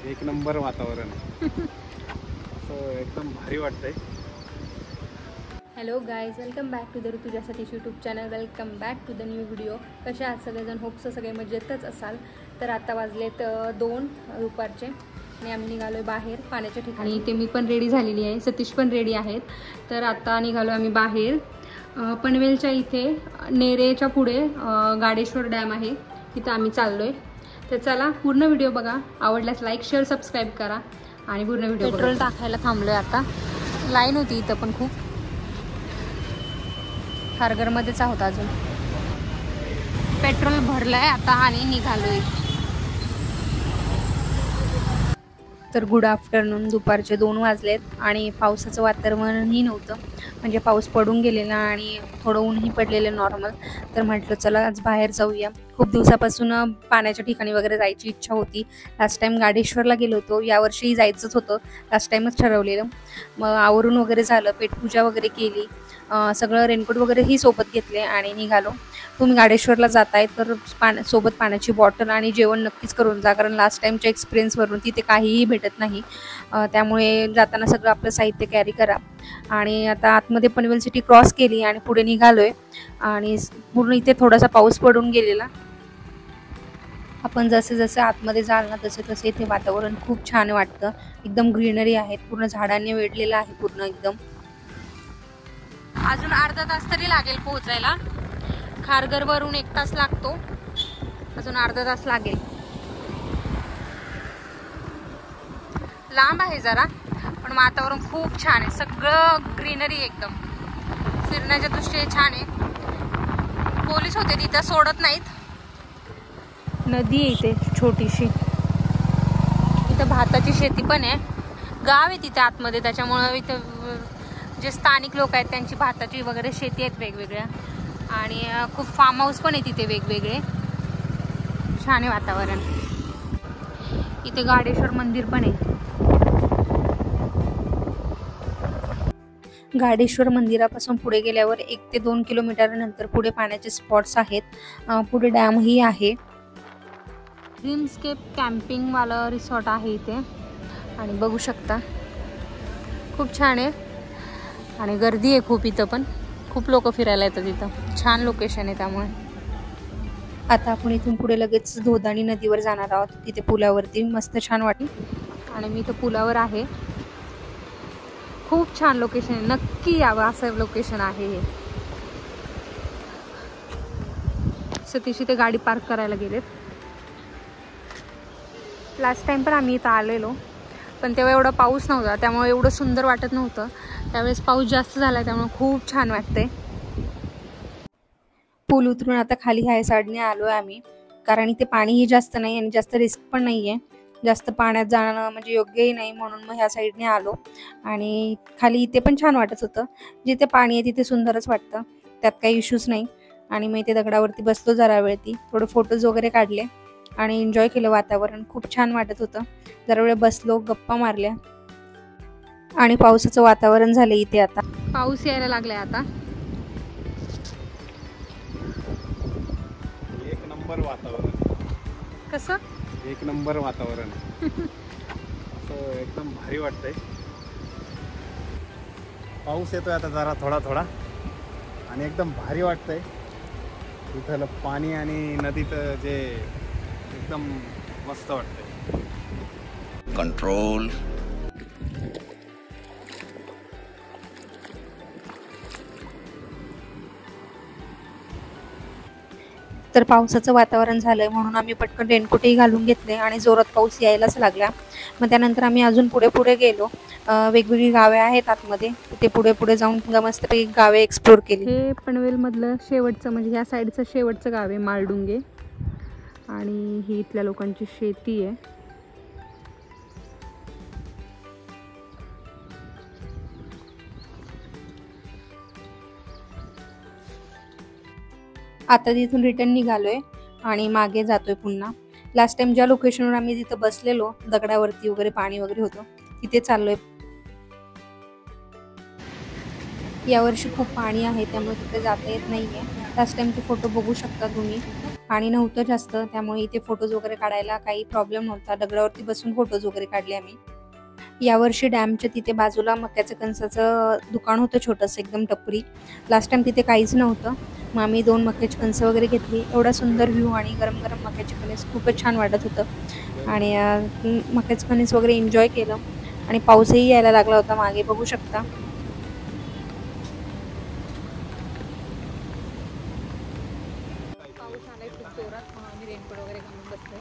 एक नंबर वातावरण असं एकदम भारी वाटतंय. Hello guys, welcome back to the ऋतुजासाठी YouTube channel. Welcome back to the new video. कसे आहात सगळेजण? होप्स सगळे मजेतच असाल. तर आता वाजलेत 2 दुपारचे आणि आम्ही निघालो आहे बाहेर पाण्याच्या ठिकाणी. इथे मी पण रेडी झालेली आहे, सतीश पण रेडी आहेत. तर आता निघालो आम्ही बाहेर. पनवेलच्या इथे नेरेच्या पुढे गाडेश्वर डॅम आहे, तिथं आम्ही चाललो आहे. तर चला पूर्ण व्हिडिओ बघा. आवडल्यास लाईक शेअर सबस्क्राईब करा आणि पूर्ण व्हिडिओ. पेट्रोल टाकायला थांबलो आहे आता. लाईन होती इथं पण खूप. खारघरमध्येच आहोत अजून. पेट्रोल भरलंय आता आणि निघालोय. तर गुड आफ्टरनून. दुपारचे 2 वाजलेत आणि पावसाचं वातावरणही नव्हतं, म्हणजे पाऊस पडून गेलेला आणि थोडं ऊनही पडलेलं नॉर्मल. तर म्हटलं चला आज बाहेर जाऊया. खूप दिवसापासून पाण्याच्या ठिकाणी वगैरे जायची इच्छा होती. लास्ट टाइम गाडेश्वरला गेलो होतो, यावर्षी जायचंच होतं. लास्ट टाइमच ठरवलेलं. मग आवरून वगैरे झालं, पेटपूजा वगैरे केली, सगळं रेनकोट वगैरेही सोबत घेतले आणि निघालो. तुम्ही गाडेश्वरला जाताय तर सोबत पाण्याची बॉटल आणि जेवण नक्कीच करून जा, कारण लास्ट टाईमच्या एक्सपिरियन्सवरून तिथे काहीही भेटत नाही. त्यामुळे जाताना सगळं आपलं साहित्य कॅरी करा. आणि आता आतमध्ये पनवेल सिटी क्रॉस केली आणि पुढे निघालोय आणि पूर्ण इथे थोडासा पाऊस पडून गेलेला. आपण जसे जसे आतमध्ये जाल ना तसे तसे इथे वातावरण खूप छान वाटतं. एकदम ग्रीनरी आहे, पूर्ण झाडांनी वेढलेलं आहे पूर्ण एकदम. अजून अर्धा तास तरी लागेल पोहोचायला. खारघरवरून 1 तास लागतो, अजून अर्धा तास लागेल. लांब आहे जरा, पण वातावरण खूप छान आहे. सगळं ग्रीनरी एकदम. फिरण्याच्या दृष्टीने छान आहे. पोलीस होते तिथं, सोडत नाहीत. नदी आहे इथे छोटीशी. इथं भाताची शेती पण आहे. गाव आहे तिथे आतमध्ये, त्याच्यामुळं इथं जे स्थानिक लोक आहेत त्यांची भाताची वगैरे शेती आहेत वेगवेगळ्या. आणि खूप फार्म हाऊस पण आहे तिथे वेगवेगळे. छान आहे वातावरण. इथे गाडेश्वर मंदिर पण आहे. गाडेश्वर मंदिरापासून पुढे गेल्यावर 1 ते 2 किलोमीटर नंतर पुढे पाण्याचे स्पॉट्स आहेत. पुढे डॅमही आहे. ड्रीमस्केप कॅम्पिंग वाला रिसॉर्ट आहे इथे आणि बघू शकता खूप छान आहे. आणि गर्दी आहे खूप इथं, पण खूप लोक फिरायला येतात इथं. छान लोकेशन आहे त्यामुळे. आता आपण इथून पुढे लगेच धोदाणी नदीवर जाणार आहोत. तिथे पुलावरती मस्त छान वाटेल. आणि मी इथं पुलावर आहे. खूप छान लोकेशन आहे, नक्की यावं असं लोकेशन आहे हे. सतीश इथे गाडी पार्क करायला गेलेत. लास्ट टाइम पण आम्ही इथं आलेलो, पण तेव्हा एवढा पाऊस नव्हता, त्यामुळे एवढं सुंदर वाटत नव्हतं. त्यावेळेस पाऊस जास्त झाला, त्यामुळे खूप छान वाटते. पूल उतरून आता खाली ह्या साईडने आलोय आम्ही, कारण इथे पाणीही जास्त नाही आणि जास्त रिस्क पण नाहीये. जास्त पाण्यात जाणं म्हणजे योग्यही नाही, म्हणून मग ह्या साईडने आलो. आणि खाली इथे पण छान वाटत होतं. जिथे पाणी आहे तिथे सुंदरच वाटतं, त्यात काही इश्यूज नाही. आणि मग इथे दगडावरती बसलो जरा वेळ, थोडे फोटोज वगैरे काढले आणि एन्जॉय केलं. वातावरण खूप छान वाटत होतं. जरा वेळ बसलो, गप्पा मारल्या आणि पावसाचं वातावरण झालं इथे. आता पाऊस यायला लागलाय. आता एक नंबर वातावरण. कसं? एक नंबर वातावरण असं एकदम भारी वाटतंय. पाऊस येतोय आता जरा थोडा थोडा आणि एकदम भारी वाटतंय. इथलं पाणी आणि नदीचं जे एकदम मस्त वाटतंय. कंट्रोल. तर पावसाचं वातावरण झालंय म्हणून आम्ही पटकन रेनकोटही घालून घेतले आणि जोरात पाऊस यायलाच लागला. मग त्यानंतर आम्ही अजून पुढे पुढे गेलो. वेगवेगळी गावे आहेत आतमध्ये, तिथे पुढे पुढे जाऊन मस्तपैकी गावे एक्सप्लोर केली. हे पनवेलमधलं शेवटचं म्हणजे ह्या साईडचं शेवटचं गाव आहे माळडुंगे. आणि ही इथल्या लोकांची शेती आहे. आता तिथून रिटर्न निघालोय आणि मागे जातोय पुन्हा. लास्ट टाइम ज्या लोकेशनवर आम्ही तिथं बसलेलो दगडावरती वगैरे पाणी वगैरे होतं, तिथे चाललोय. यावर्षी खूप पाणी आहे त्यामुळे तिथे जाता येत नाहीये. लास्ट टाइमचे फोटो बघू शकता तुम्ही. पाणी नव्हतं जास्त, त्यामुळे इथे फोटोज वगैरे काढायला काही प्रॉब्लेम नव्हता. दगडावरती बसून फोटोज वगैरे काढले आम्ही. यावर्षी डॅमच्या तिथे बाजूला मक्याचं कणसाचं दुकान होतं छोटंसं, एकदम टपरी. लास्ट टाइम तिथे काहीच नव्हतं. मग आम्ही 2 मक्याची कणसं वगैरे घेतली. एवढा सुंदर व्ह्यू आणि गरम गरम मक्याचे कणीस खूपच छान वाटत होतं. आणि मक्याचं कणीस वगैरे एन्जॉय केलं. आणि पाऊसही यायला लागला होता मागे, बघू शकता. पाऊस आलाय खूप जोरात, म्हणून आम्ही रेनकोट वगैरे घालून बसलोय.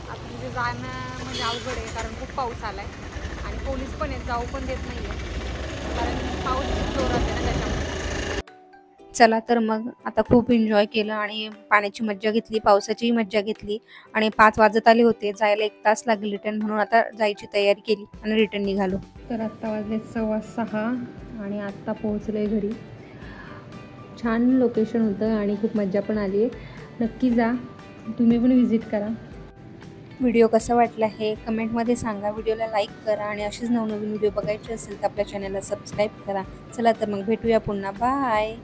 आता तिथे जाणं म्हणजे अवघड आहे, कारण खूप पाऊस आलाय आणि पोलीस पण आहेत, जाऊ पण देत नाहीये, कारण पाऊस खूप जोरात आहे ना त्याच्यामुळे. चला तर मग आता खूप एन्जॉय केलं आणि पाण्याची मज्जा घेतली, पावसाचीही मज्जा घेतली. आणि 5 वाजत आले होते, जायला 1 तास लागेल रिटर्न, म्हणून आता जायची तयारी केली आणि रिटर्न निघालो. तर आत्ता वाजले 6:15 आणि आत्ता पोहोचले घरी. छान लोकेशन होतं आणि खूप मज्जा पण आली आहे. नक्की जा, तुम्ही पण व्हिजिट करा. व्हिडिओ कसा वाटला हे कमेंटमध्ये सांगा. व्हिडिओला लाईक करा आणि अशीच नवनवीन व्हिडिओ बघायचे असेल तर आपल्या चॅनलला सबस्क्राईब करा. चला तर मग भेटूया पुन्हा. बाय.